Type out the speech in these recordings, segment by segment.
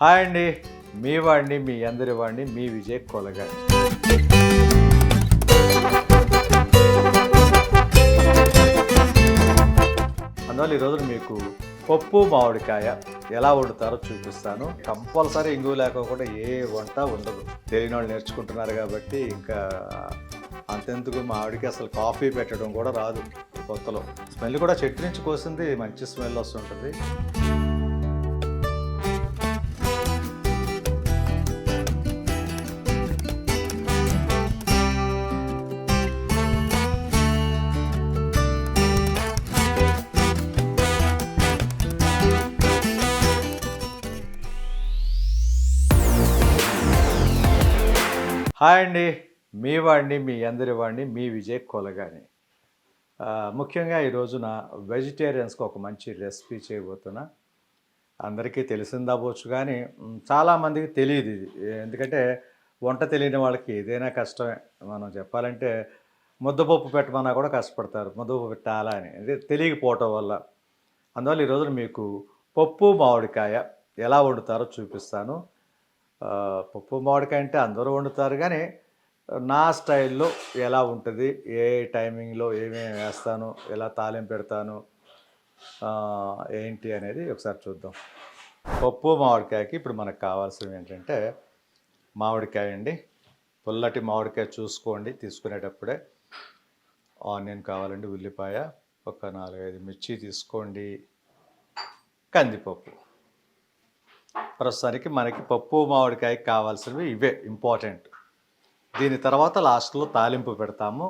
Hi అండి, మీ వాడిని, మీ అందరి వాడిని, మీ విజయ్ కొలగాని. అందువల్ల ఈరోజు మీకు పప్పు మామిడికాయ ఎలా వండుతారో చూపిస్తాను. కంపల్సరీ ఇంగువ లేకుండా ఏ వంట ఉండదు. తెలియని వాళ్ళు నేర్చుకుంటున్నారు కాబట్టి ఇంకా అంతెందుకు మామిడికి అసలు కాఫీ పెట్టడం కూడా రాదు కొత్తలో. స్మెల్ కూడా చెట్టు నుంచి కోసింది మంచి స్మెల్ వస్తుంటుంది. హాయ్ అండి, మీ వాడిని, మీ అందరి వాడిని, మీ విజయ్ కొలగాని. ముఖ్యంగా ఈ రోజున వెజిటేరియన్స్కి ఒక మంచి రెసిపీ చేయబోతున్నా. అందరికీ తెలిసిందవ్వచ్చు కానీ చాలామందికి తెలియదు ఇది. ఎందుకంటే వంట తెలియని వాళ్ళకి ఏదైనా కష్టమే. మనం చెప్పాలంటే ముద్దపప్పు పెట్టమన్నా కూడా కష్టపడతారు, ముద్దపప్పు పెట్టాలా అని. అదే తెలియకపోవటం వల్ల. అందువల్ల ఈరోజు మీకు పప్పు మామిడికాయ ఎలా వండుతారో చూపిస్తాను. పప్పు మామిడికాయ అంటే అందరూ వండుతారు కానీ నా స్టైల్లో ఎలా ఉంటుంది, ఏ టైమింగ్లో ఏమేమి వేస్తాను, ఎలా తాలింపు పెడతాను, ఏంటి అనేది ఒకసారి చూద్దాం. పప్పు మామిడికాయకి ఇప్పుడు మనకు కావాల్సినవి ఏంటంటే మామిడికాయ అండి. పుల్లటి మామిడికాయ చూసుకోండి తీసుకునేటప్పుడే. ఆనియన్ కావాలండి, ఉల్లిపాయ, ఒక 4-5 మిర్చి తీసుకోండి, కందిపప్పు. ప్రస్తుతానికి మనకి పప్పు మామిడికాయకి కావాల్సినవి ఇవే ఇంపార్టెంట్. దీని తర్వాత లాస్ట్లో తాలింపు పెడతాము.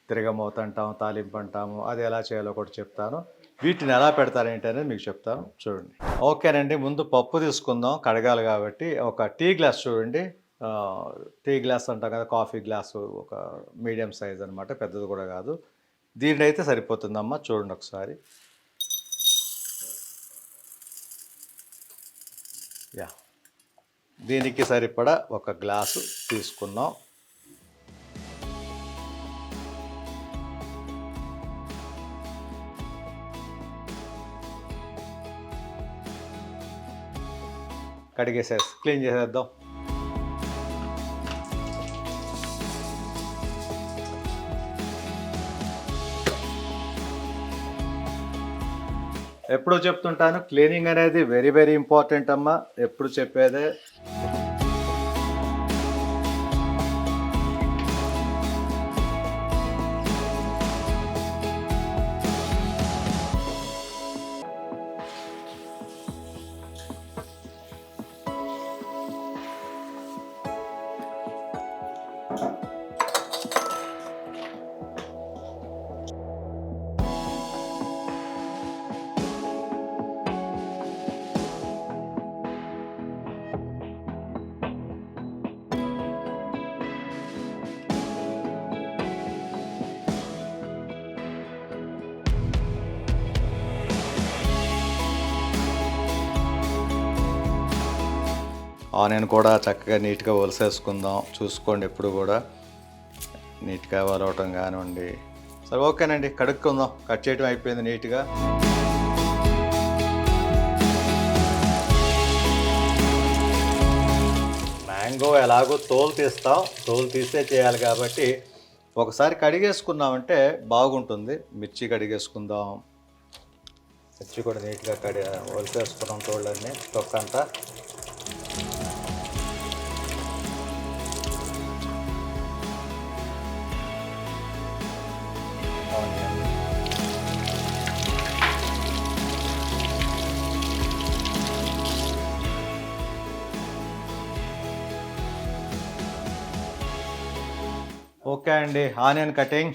తిరగమూత అంటాము, తాలింపు అంటాము. అది ఎలా చేయాలో కూడా చెప్తాను. వీటిని ఎలా పెడతారేంటి అనేది మీకు చెప్తాను, చూడండి. ఓకేనండి, ముందు పప్పు తీసుకుందాం, కడగాలి కాబట్టి. ఒక టీ గ్లాస్ చూడండి. టీ గ్లాస్ అంటాం కదా, కాఫీ గ్లాసు, ఒక మీడియం సైజ్ అనమాట, పెద్దది కూడా కాదు. దీన్ని అయితే సరిపోతుందమ్మా, చూడండి ఒకసారి. యా, దీనికి సరిపడా ఒక గ్లాసు తీసుకున్నాం. కడిగేసేసి క్లీన్ చేసేద్దాం. ఎప్పుడు చెప్తుంటాను, క్లీనింగ్ అనేది వెరీ వెరీ ఇంపార్టెంట్ అమ్మా, ఎప్పుడు చెప్పేదే. ఆనియన్ కూడా చక్కగా నీట్గా ఒలిసేసుకుందాం. చూసుకోండి ఎప్పుడు కూడా నీట్గా వలవటం కానివ్వండి. సరే ఓకేనండి, కడుక్కుందాం. కట్ చేయడం అయిపోయింది నీట్గా. మ్యాంగో ఎలాగో తోలు తీస్తాం, తోలు తీసే చేయాలి కాబట్టి ఒకసారి కడిగేసుకున్నామంటే బాగుంటుంది. మిర్చి కడిగేసుకుందాం. మిర్చి కూడా నీట్గా ఒలిసేసుకున్నాం, తోళ్ళన్నీ, తొక్కంతా. ఓకే అండి, ఆనియన్ కటింగ్.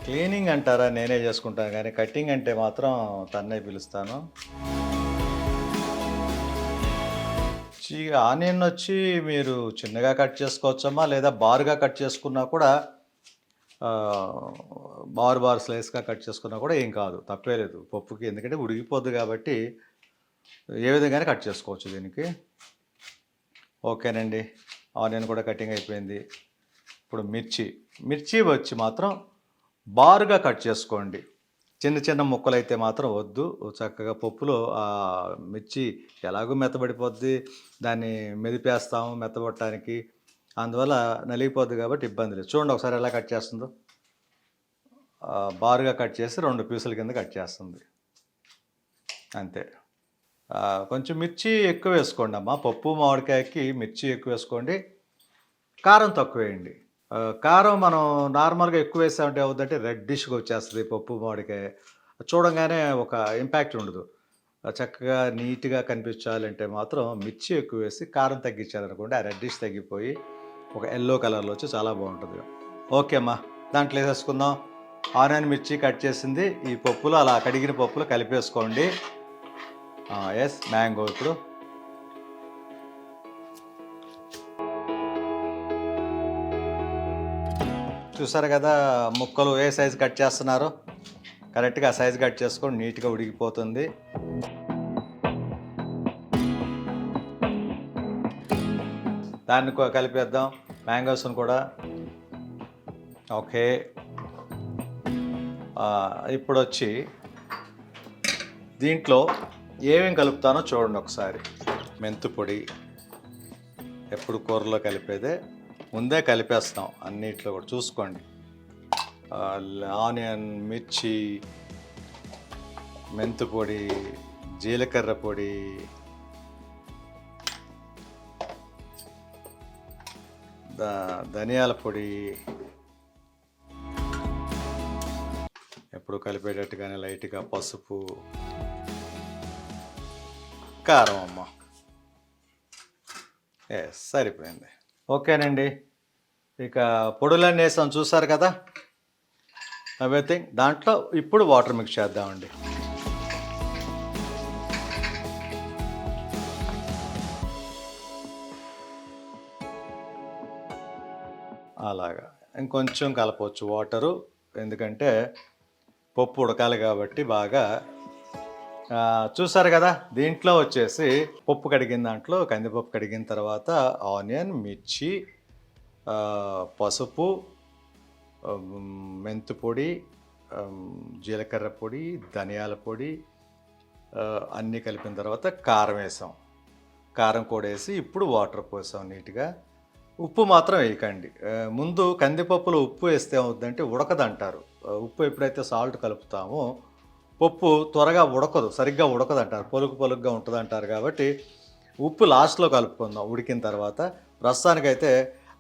క్లీనింగ్ అంటారా, నేనే చేసుకుంటాను కానీ కటింగ్ అంటే మాత్రం తన్నే పిలుస్తాను. ఆనియన్ వచ్చి మీరు చిన్నగా కట్ చేసుకోవచ్చమ్మా, లేదా బారుగా కట్ చేసుకున్నా కూడా, బారు స్లైస్గా కట్ చేసుకున్నా కూడా ఏం కాదు, తప్పే లేదు పప్పుకి. ఎందుకంటే ఉడికిపోద్ది కాబట్టి ఏ విధంగానే కట్ చేసుకోవచ్చు దీనికి. ఓకేనండి, ఆనియన్ కూడా కటింగ్ అయిపోయింది. ఇప్పుడు మిర్చి వచ్చి మాత్రం బారుగా కట్ చేసుకోండి. చిన్న చిన్న ముక్కలైతే మాత్రం వద్దు. చక్కగా పప్పులో మిర్చి ఎలాగో మెత్తబడిపోద్ది. దాన్ని మెదిపేస్తాము మెత్తబడటానికి. అందువల్ల నలిగిపోద్ది కాబట్టి ఇబ్బంది లేదు. చూడండి ఒకసారి ఎలా కట్ చేస్తుందో. బారుగా కట్ చేసి 2 పీసుల కింద కట్ చేస్తుంది. అంతే. కొంచెం మిర్చి ఎక్కువ వేసుకోండి అమ్మ. పప్పు మామిడికాయకి మిర్చి ఎక్కువ వేసుకోండి. కారం తక్కువ వేయండి. కారం మనం నార్మల్గా ఎక్కువ వేసామంటే ఏమవుద్దంటే రెడ్డిష్గా వచ్చేస్తుంది పప్పు మామిడికాయ. చూడంగానే ఒక ఇంపాక్ట్ ఉండదు. చక్కగా నీట్గా కనిపించాలంటే మాత్రం మిర్చి ఎక్కువ వేసి కారం తగ్గించారనుకోండి, ఆ రెడ్డిష్ తగ్గిపోయి ఒక ఎల్లో కలర్లో వచ్చి చాలా బాగుంటుంది. ఓకే అమ్మా, దాంట్లో వేసేసుకుందాం. ఆనియన్ మిర్చి కట్ చేసింది ఈ పప్పులో అలా కడిగిన పప్పులో కలిపేసుకోండి. ఎస్, మ్యాంగో ఇప్పుడు చూసారు కదా, ముక్కలు ఏ సైజు కట్ చేస్తున్నారో కరెక్ట్గా ఆ సైజు కట్ చేసుకొని నీట్గా ఉడికిపోతుంది. దాన్ని కలిపేద్దాం మ్యాంగోస్ని కూడా. ఓకే, ఇప్పుడు వచ్చి దీంట్లో ఏమేమి కలుపుతానో చూడండి ఒకసారి. మెంతు పొడి ఎప్పుడు కూరలో కలిపేదే, ముందే కలిపేస్తాం అన్నిట్లో కూడా చూసుకోండి. ఆనియన్, మిర్చి, మెంతు పొడి, జీలకర్ర పొడి, ధనియాల పొడి, ఎప్పుడు కలిపేటట్టుగానే లైట్గా పసుపు, కారం అమ్మ. సరిపోయింది. ఓకేనండి, ఇక పొడులన్నీ వేసాం చూసారు కదా ఎవ్రీథింగ్. దాంట్లో ఇప్పుడు వాటర్ మిక్స్ చేద్దామండి. అలాగా ఇంకొంచెం కలపవచ్చు వాటరు, ఎందుకంటే పప్పు ఉడకాలి కాబట్టి బాగా. చూసారు కదా, దీంట్లో వచ్చేసి పప్పు కడిగిన దాంట్లో కందిపప్పు కడిగిన తర్వాత ఆనియన్, మిర్చి, పసుపు, మెంతు పొడి, జీలకర్ర పొడి, ధనియాల పొడి అన్నీ కలిపిన తర్వాత కారం వేసాం. కారం కూడా వేసి ఇప్పుడు వాటర్ పోసాం నీట్గా. ఉప్పు మాత్రం వేయకండి. ముందు కందిపప్పులో ఉప్పు వేస్తే ఏమవుతుందంటే ఉడకదంటారు. ఉప్పు ఎప్పుడైతే సాల్ట్ కలుపుతామో పప్పు త్వరగా ఉడకదు, సరిగ్గా ఉడకదు అంటారు, పొలుగ్గా ఉంటుంది అంటారు. కాబట్టి ఉప్పు లాస్ట్లో కలుపుకుందాం ఉడికిన తర్వాత. ప్రస్తుతానికైతే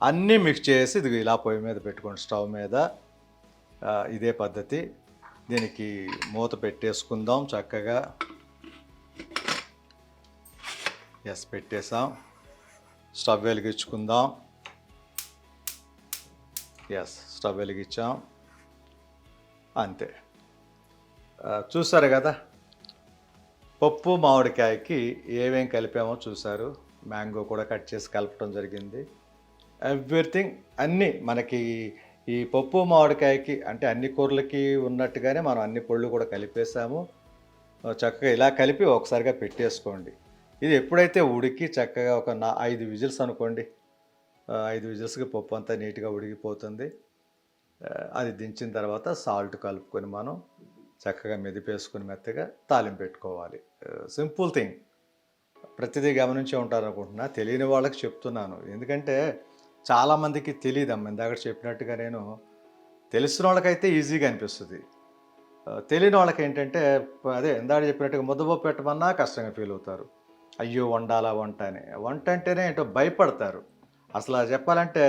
అన్నీ మిక్స్ చేసి ఇది ఇలా పొయ్యి మీద పెట్టుకోండి, స్టవ్ మీద. ఇదే పద్ధతి. దీనికి మూత పెట్టేసుకుందాం చక్కగా. పెట్టేసాం. స్టవ్ వెలిగించుకుందాం. స్టవ్ వెలిగించాం. అంతే. చూసారు కదా, పప్పు మామిడికాయకి ఏమేం కలిపామో చూసారు. మ్యాంగో కూడా కట్ చేసి కలపడం జరిగింది. ఎవ్రీథింగ్ అన్నీ మనకి ఈ పప్పు మామిడికాయకి అంటే అన్ని కూరలకి ఉన్నట్టుగానే మనం అన్ని పళ్ళు కూడా కలిపేసాము. చక్కగా ఇలా కలిపి ఒకసారిగా పెట్టేసుకోండి. ఇది ఎప్పుడైతే ఉడికి చక్కగా ఒక 5 విజిల్స్ అనుకోండి, 5 విజిల్స్కి పప్పు అంతా నీట్గా ఉడికిపోతుంది. అది దించిన తర్వాత సాల్ట్ కలుపుకొని మనం చక్కగా మెదిపేసుకుని మెత్తగా తాలింపు పెట్టుకోవాలి. Simple thing. ప్రతిదీ గమనించే ఉంటారనుకుంటున్నా, తెలియని వాళ్ళకి చెప్తున్నాను. ఎందుకంటే చాలామందికి తెలియదమ్మా. ఇందాక చెప్పినట్టుగా నేను తెలిసిన వాళ్ళకైతే ఈజీగా అనిపిస్తుంది. తెలియని వాళ్ళకి ఏంటంటే అదే ఇందాక చెప్పినట్టుగా ముద్దపప్పు పెట్టమన్నా కష్టంగా ఫీల్ అవుతారు. అయ్యో వండాలా వంట అని. వంట అంటేనే ఏంటో భయపడతారు. అసలు చెప్పాలంటే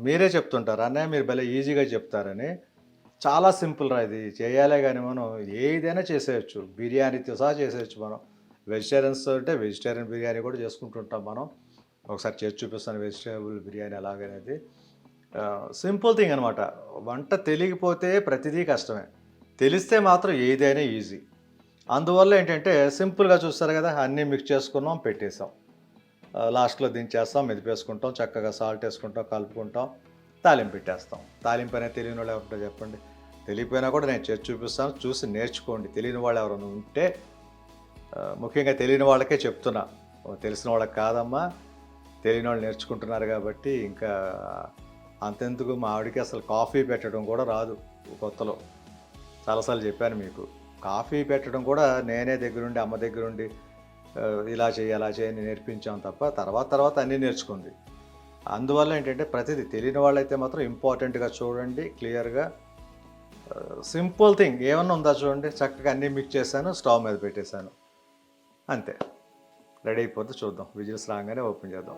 మీరే చెప్తుంటారు, అన్నయ్య మీరు భలే ఈజీగా చెప్తారని. చాలా సింపుల్ రా, ఇది చేయాలే కానీ మనం ఏదైనా చేసేయచ్చు. బిర్యానీతో సహా చేసేయచ్చు మనం. వెజిటేరియన్స్ అంటే వెజిటేరియన్ బిర్యానీ కూడా చేసుకుంటుంటాం మనం. ఒకసారి చేసి చూపిస్తాను వెజిటేబుల్ బిర్యానీ ఎలాగనేది. సింపుల్ థింగ్ అనమాట. వంట తెలియకపోతే ప్రతిదీ కష్టమే, తెలిస్తే మాత్రం ఏదైనా ఈజీ. అందువల్ల ఏంటంటే సింపుల్గా చూస్తారు కదా, అన్నీ మిక్స్ చేసుకున్నాం, పెట్టేసాం. లాస్ట్లో దించేస్తాం, మెదిపేసుకుంటాం, చక్కగా సాల్ట్ వేసుకుంటాం, కలుపుకుంటాం, తాలింపు పెట్టేస్తాం. తాలింపు అనేది తెలియని వాళ్ళు ఎవరుంటో చెప్పండి. తెలియకపోయినా కూడా నేను చేసి చూపిస్తాను, చూసి నేర్చుకోండి. తెలియని వాళ్ళు ఎవరైనా ఉంటే, ముఖ్యంగా తెలియని వాళ్ళకే చెప్తున్నా, తెలిసిన వాళ్ళకి కాదమ్మా, తెలియని వాళ్ళు నేర్చుకుంటున్నారు కాబట్టి. ఇంకా అంతెందుకు, మా ఆవిడకి అసలు కాఫీ పెట్టడం కూడా రాదు కొత్తలో. చాలాసార్లు చెప్పాను మీకు. కాఫీ పెట్టడం కూడా నేనే దగ్గరుండి, అమ్మ దగ్గరుండి ఇలా చెయ్యి, అలా చేయని నేర్పించాం తప్ప తర్వాత అన్నీ నేర్చుకుంది. అందువల్ల ఏంటంటే ప్రతిదీ తెలియని వాళ్ళైతే మాత్రం ఇంపార్టెంట్గా చూడండి, క్లియర్గా. సింపుల్ థింగ్ ఏమన్నా ఉందా చూడండి, చక్కగా అన్నీ మిక్స్ చేశాను, స్టవ్ మీద పెట్టేశాను, అంతే. రెడీ అయిపోతే చూద్దాం. విజిల్స్ రాగానే ఓపెన్ చేద్దాం.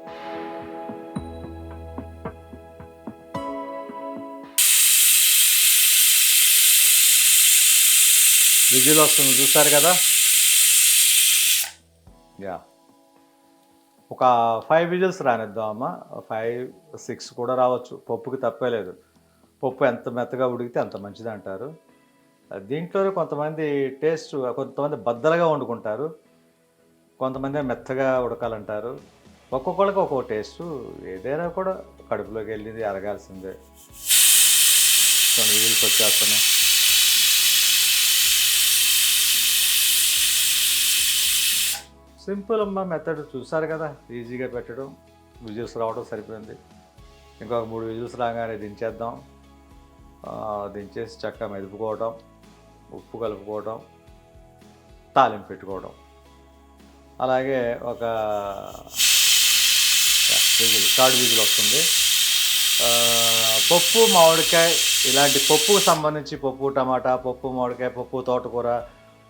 విజిల్ వస్తుంది చూస్తారు కదా. యా, ఒక 5 విజిల్స్ రానిద్దాం అమ్మ. 5, 6 కూడా రావచ్చు, పప్పుకి తప్పేలేదు. పప్పు ఎంత మెత్తగా ఉడికితే అంత మంచిది అంటారు. దీంట్లో కొంతమంది కొంతమంది బద్దలుగా వండుకుంటారు, కొంతమంది మెత్తగా ఉడకాలంటారు. ఒక్కొక్కళ్ళకి ఒక్కో టేస్టు. ఏదైనా కూడా కడుపులోకి వెళ్ళింది అరగాల్సిందే. కొన్ని విజిల్స్ వచ్చేస్తున్నాయి. సింపుల్ అమ్మ మెథడ్, చూసారు కదా, ఈజీగా పెట్టడం. విజిల్స్ రావడం సరిపోయింది. ఇంకొక 3 విజిల్స్ రాగానే దించేద్దాం. దించేసి చక్కగా మెదుపుకోవడం, ఉప్పు కలుపుకోవడం, తాలింపు పెట్టుకోవడం. అలాగే ఒక థర్డ్ విజిల్ వస్తుంది. పప్పు మామిడికాయ, ఇలాంటి పప్పుకు సంబంధించి పప్పు టమాటా, పప్పు మామిడికాయ, పప్పు తోటకూర,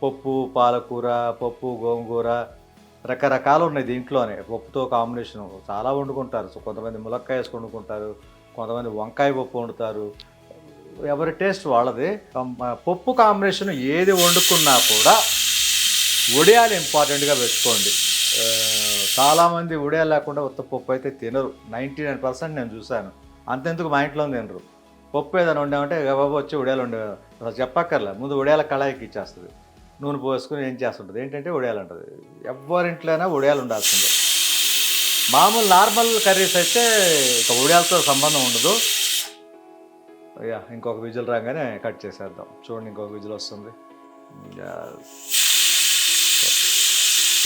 పప్పు పాలకూర, పప్పు గోంగూర, రకరకాలు ఉన్నాయి దీంట్లోనే. పప్పుతో కాంబినేషన్ చాలా వండుకుంటారు. సో కొంతమంది ములక్కాయ వేసుకు వండుకుంటారు, కొంతమంది వంకాయ పప్పు వండుతారు. ఎవరి టేస్ట్ వాళ్ళది. పప్పు కాంబినేషన్ ఏది వండుకున్నా కూడా వడియాలు ఇంపార్టెంట్గా పెట్టుకోండి. చాలామంది వడియాలు లేకుండా ఉత్త పప్పు అయితే తినరు. 99% నేను చూశాను. అంతెందుకు మా ఇంట్లో తినరు. పప్పు ఏదైనా వండామంటే బాబు వచ్చి వడియాలు వండే, అసలు చెప్పక్కర్లే, ముందు వడియాల కళాయికి ఇచ్చేస్తుంది, నూనె పోసుకుని ఏం చేస్తుంటుంది, ఏంటంటే వడియాలు అంటుంది. ఎవరింట్లోనైనా వడియాలు ఉండాల్సిందే. మామూలు నార్మల్ కర్రీస్ అయితే ఇక వడియాలతో సంబంధం ఉండదు. యా, ఇంకొక విజిల్ రాగానే కట్ చేసేద్దాం. చూడండి, ఇంకొక విజిల్ వస్తుంది.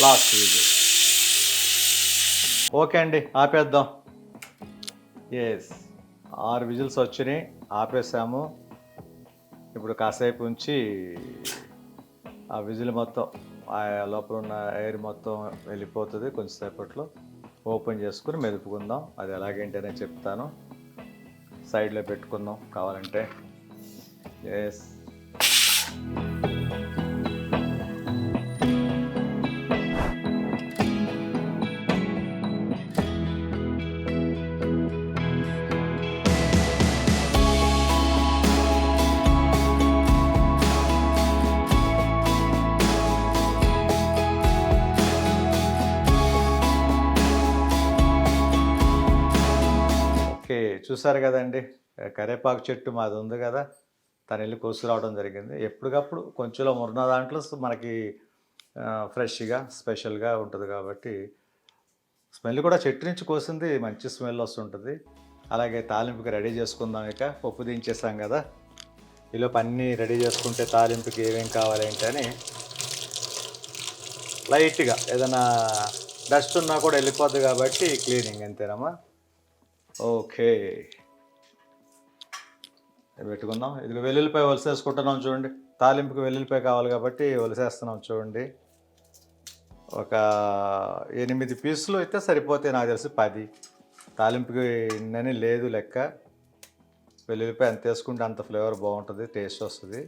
Last whistle. ఓకే అండి, ఆపేద్దాం. ఎస్, 6 విజిల్స్ వచ్చినాయి, ఆపేసాము. ఇప్పుడు కాసేపు ఉంచి ఆ విజిల్ మొత్తం, ఆ లోపల ఉన్న ఎయిర్ మొత్తం వెళ్ళిపోతుంది. కొంచెంసేపట్లో ఓపెన్ చేసుకుని మెదుపుకుందాం. అది ఎలాగేంటనే చెప్తాను. సైడ్లో పెట్టుకుందాం కావాలంటే. ఎస్, చూసారు కదండి, కరేపాకు చెట్టు మాది ఉంది కదా, తను వెళ్ళి కోసుకురావడం జరిగింది. ఎప్పటికప్పుడు కొంచెంలో ఉన్న దాంట్లో మనకి ఫ్రెష్గా స్పెషల్గా ఉంటుంది కాబట్టి స్మెల్ కూడా చెట్టు నుంచి కోసింది మంచి స్మెల్ వస్తుంటుంది. అలాగే తాలింపుకి రెడీ చేసుకుందాం. ఇక పప్పు దించేసాం కదా, ఈలోపు అన్నీ రెడీ చేసుకుంటే తాలింపుకి ఏమేం కావాలి ఏంటని లైట్గా ఏదైనా డస్ట్ ఉన్నా కూడా వెళ్ళిపోద్ది కాబట్టి క్లీనింగ్ అంతేనమ్మా. ఓకే, పెట్టుకుందాం. ఇది వెల్లుల్లిపాయ ఒలిసేసుకుంటున్నాం చూడండి. తాలింపుకి వెల్లుల్లిపాయ కావాలి కాబట్టి ఒలిసేస్తున్నాం చూడండి. ఒక 8 పీసులు అయితే సరిపోతాయి నాకు తెలిసి. 10 తాలింపుకి ఇన్నని లేదు లెక్క. వెల్లుల్లిపాయ ఎంత వేసుకుంటే అంత ఫ్లేవర్ బాగుంటుంది, టేస్ట్ వస్తుంది.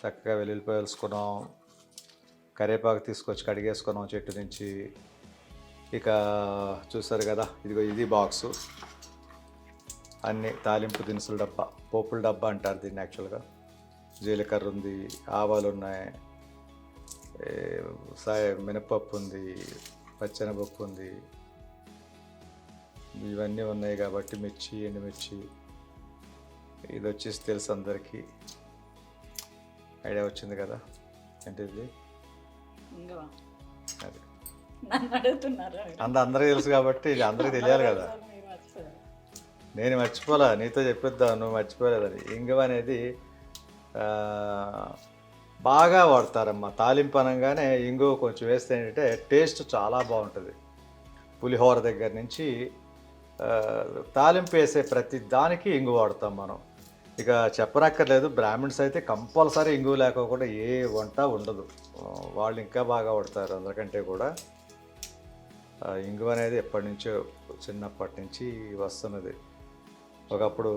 చక్కగా వెల్లుల్లిపాయ వేసుకున్నాం. కరివేపాకు తీసుకొచ్చి కడిగేసుకున్నాం చెట్టు నుంచి. ఇక చూసారు కదా, ఇది బాక్సు. అన్ని తాలింపు దినుసుల డబ్బా, పోపుల డబ్బా అంటారు దీన్ని యాక్చువల్గా. జీలకర్ర ఉంది, ఆవాలు ఉన్నాయి, మినపప్పు ఉంది, పచ్చెనపప్పు ఉంది, ఇవన్నీ ఉన్నాయి కాబట్టి మిర్చి, ఎండుమిర్చి. ఇది వచ్చేసి తెలుసు అందరికీ, ఐడియా వచ్చింది కదా ఏంటిది. అది అందరికీ తెలుసు కాబట్టి అందరికీ తెలియాలి కదా. నేను మర్చిపోలే, నీతో చెప్పిద్దాం, నువ్వు మర్చిపోలేదని. ఇంగువ అనేది బాగా వాడతారమ్మా. తాలింపు అనగానే ఇంగువ కొంచెం వేస్తే ఏంటంటే టేస్ట్ చాలా బాగుంటుంది. పులిహోర దగ్గర నుంచి తాలింపు వేసే ప్రతి దానికి ఇంగువ వాడతాం మనం. ఇక చెప్పనక్కర్లేదు, బ్రాహ్మిన్స్ అయితే కంపల్సరీ ఇంగువ లేకోకుండా ఏ వంట ఉండదు. వాళ్ళు ఇంకా బాగా వండుతారు అందరికంటే కూడా. ఇంగువ అనేది ఎప్పటి నుంచో, చిన్నప్పటి నుంచి వస్తున్నది. ఒకప్పుడు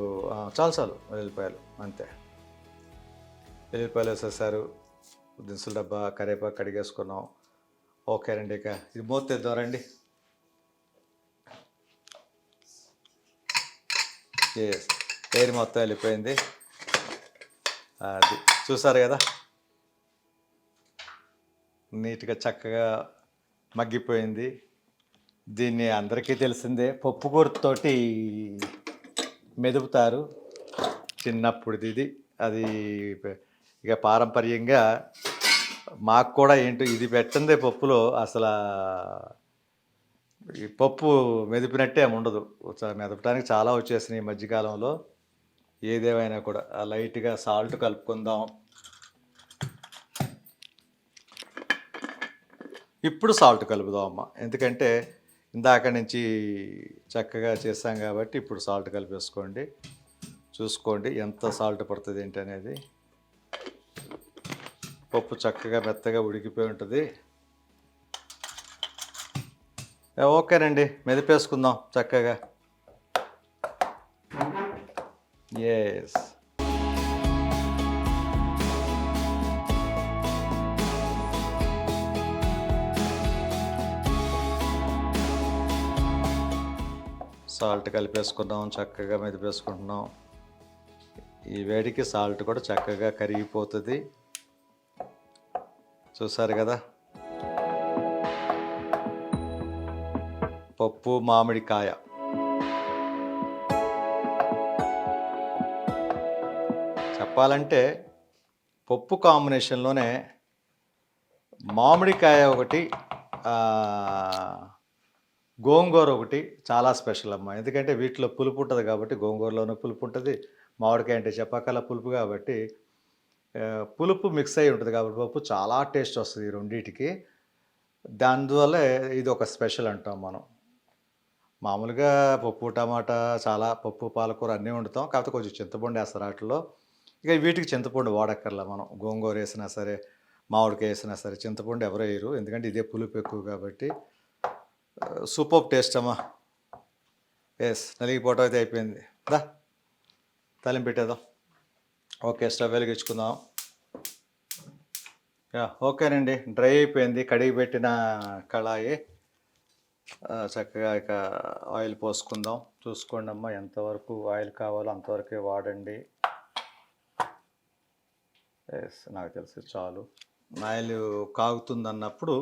చాలు చాలు వెల్లుల్లిపాయలు అంతే. వెల్లుల్లిపాయలు వేసేసారు, దినుసుల డబ్బా, కరివేపాకు కడిగేసుకున్నాం. ఓకేనండి, ఇక ఇది మూత తెద్దామండి. ఎయిర్ మొత్తం వెళ్ళిపోయింది. అది చూసారు కదా, నీట్గా చక్కగా మగ్గిపోయింది. దీన్ని అందరికీ తెలిసిందే, పప్పు కూరతోటి మెదుపుతారు చిన్నప్పుడుది ఇది. అది ఇక పారంపర్యంగా మాకు కూడా ఏంటో ఇది పెట్టందే పప్పులో అసలు ఈ పప్పు మెదిపినట్టే ఉండదు. మెదపడానికి చాలా వచ్చేసినాయి ఈ మధ్యకాలంలో. ఏదేమైనా కూడా లైట్గా సాల్ట్ కలుపుకుందాం. ఇప్పుడు సాల్ట్ కలుపుదాం అమ్మ, ఎందుకంటే ఇందాక నుంచి చక్కగా చేస్తాం కాబట్టి ఇప్పుడు సాల్ట్ కలిపేసుకోండి. చూసుకోండి ఎంత సాల్ట్ పడుతుంది ఏంటి అనేది. పప్పు చక్కగా మెత్తగా ఉడికిపోయి ఉంటుంది. ఓకేనండి, మెదిపేసుకుందాం చక్కగా. ఎస్, సాల్ట్ కలిపేసుకున్నాం, చక్కగా మెదిపేసుకుంటున్నాం. ఈ వేడికి సాల్ట్ కూడా చక్కగా కరిగిపోతుంది. చూసారు కదా, పప్పు మామిడికాయ. చెప్పాలంటే పప్పు కాంబినేషన్లోనే మామిడికాయ ఒకటి, గోంగూర ఒకటి చాలా స్పెషల్ అమ్మ. ఎందుకంటే వీటిలో పులుపు ఉంటుంది కాబట్టి, గోంగూరలోనూ పులుపు ఉంటుంది, మామిడికాయ అంటే చెప్పకల పులుపు కాబట్టి పులుపు మిక్స్ అయి ఉంటుంది కాబట్టి పప్పు చాలా టేస్ట్ వస్తుంది ఈ రెండింటికి. దానివల్ల ఇది ఒక స్పెషల్ అంటాం మనం. మామూలుగా పప్పు టమాటా, చాలా పప్పు పాలకూర అన్నీ వండుతాం, కాకపోతే కొంచెం చింతపండు వేస్తారు వాటిలో. ఇక వీటికి చింతపండు వాడక్కర్లా మనం. గోంగూర వేసినా సరే, మామిడికాయ వేసినా సరే చింతపండు ఎవరు వేయరు, ఎందుకంటే ఇదే పులుపు ఎక్కువ కాబట్టి. సూపర్ టేస్ట్ అమ్మా. ఎస్, నలిగిపోవటం అయితే అయిపోయింది. దా తాలింపు పెట్టేద్దాం. ఓకే, స్టవ్ వెలిగించుకుందాం. ఓకేనండి, డ్రై అయిపోయింది. కడిగి పెట్టిన కళాయి. చక్కగా ఇక ఆయిల్ పోసుకుందాం. చూసుకోండి అమ్మ, ఎంతవరకు ఆయిల్ కావాలో అంతవరకే వాడండి. ఎస్, నాకు తెలిసి చాలు. ఆయిల్ కాగుతుందన్నప్పుడు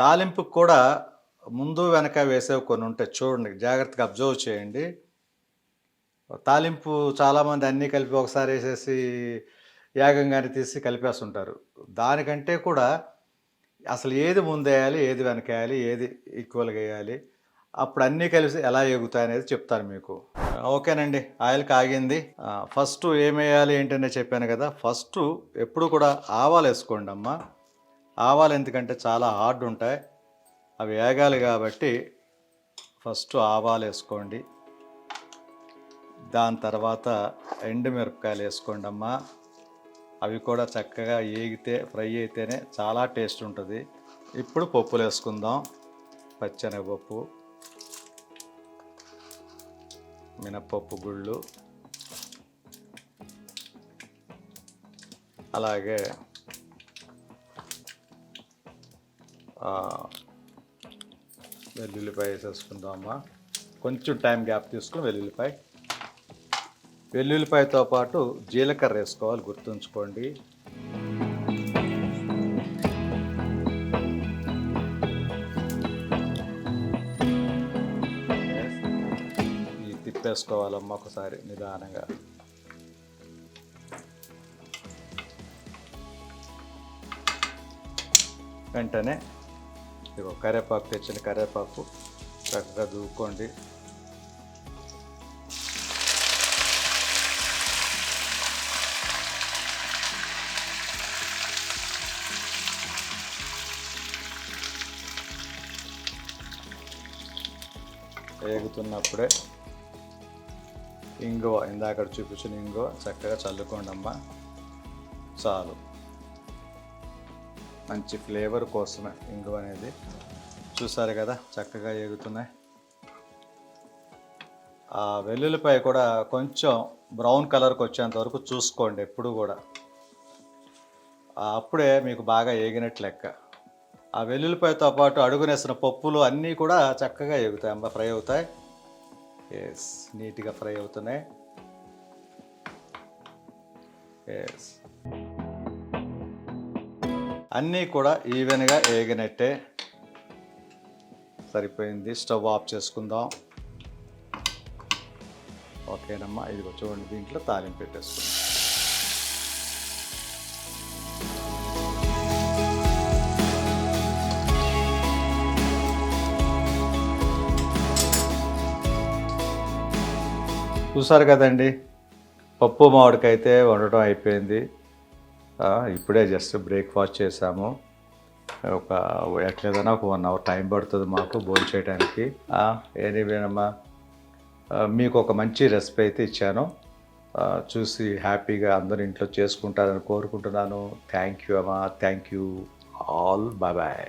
తాలింపుకు కూడా ముందు వెనక వేసేవి కొన్ని ఉంటాయి, చూడండి, జాగ్రత్తగా అబ్జర్వ్ చేయండి. తాలింపు చాలామంది అన్నీ కలిపి ఒకసారి వేసేసి యాగంగానే తీసి కలిపేస్తుంటారు. దానికంటే కూడా అసలు ఏది ముందేయాలి, ఏది వెనకేయాలి, ఏది ఈక్వల్గా వేయాలి, అప్పుడు అన్నీ కలిసి ఎలా ఎగుతాయి అనేది చెప్తాను మీకు. ఓకేనండి, ఆయిల్ కాగింది. ఫస్ట్ ఏమేయాలి ఏంటనే చెప్పాను కదా. ఫస్ట్ ఎప్పుడు కూడా ఆవాలు వేసుకోండి అమ్మ. ఆవాలు ఎందుకంటే చాలా హార్డ్ ఉంటాయి, అవి వేగాలి కాబట్టి ఫస్ట్ ఆవాలు వేసుకోండి. దాని తర్వాత ఎండుమిరపకాయలు వేసుకోండి అమ్మ. అవి కూడా చక్కగా ఏగితే, ఫ్రై అయితేనే చాలా టేస్ట్ ఉంటుంది. ఇప్పుడు పప్పులు వేసుకుందాం. పచ్చెనగపప్పు, మినప్పప్పు గుళ్ళు, అలాగే వెల్లుల్లిపాయ వేసేసుకుందామా. కొంచెం టైం గ్యాప్ తీసుకుని వెల్లుల్లిపాయతో పాటు జీలకర్ర వేసుకోవాలి, గుర్తుంచుకోండి. ఇది తిప్పేసుకోవాలమ్మా ఒకసారి నిదానంగా. వెంటనే ఇదిగో కరివేపాకు, తెచ్చిన కరివేపాకు చక్కగా దూకోండి. వేగుతున్నప్పుడే ఇంగువ ఇందాక చూపించిన ఇంగువ చక్కగా చల్లుకోండి అమ్మా. చాలు, మంచి ఫ్లేవర్ కోసమే ఇంగువ అనేది. చూసారు కదా చక్కగా ఎగుతున్నాయి. ఆ వెల్లుల్లిపాయ కూడా కొంచెం బ్రౌన్ కలర్కి వచ్చేంత వరకు చూసుకోండి ఎప్పుడు కూడా. అప్పుడే మీకు బాగా ఏగినట్లు లెక్క. ఆ వెల్లుల్లిపాయతో పాటు అడుగునేసిన పప్పులు అన్నీ కూడా చక్కగా ఎగుతాయి అమ్మ, ఫ్రై అవుతాయి. ఎస్, నీట్గా ఫ్రై అవుతున్నాయి. ఎస్, అన్నీ కూడా ఈవెన్గా ఏగినట్టే. సరిపోయింది. స్టవ్ ఆఫ్ చేసుకుందాం. ఓకేనమ్మా, ఇదిగో చూడండి, దీంట్లో తాలింపు పెట్టేసుకుందాం. చూసారు కదండి, పప్పు మామిడికాయ అయితే వండటం అయిపోయింది. ఇప్పుడే జస్ట్ బ్రేక్ఫాస్ట్ చేసాము. ఒక ఎట్లేదన్నా ఒక 1 అవర్ టైం పడుతుంది మాకు భోజనం చేయడానికి. ఎనీవేనమ్మా, మీకు ఒక మంచి రెసిపీ అయితే ఇచ్చాను. చూసి హ్యాపీగా అందరూ ఇంట్లో చేసుకుంటారని కోరుకుంటున్నాను. థ్యాంక్ యూ అమ్మా, thank you all, bye bye.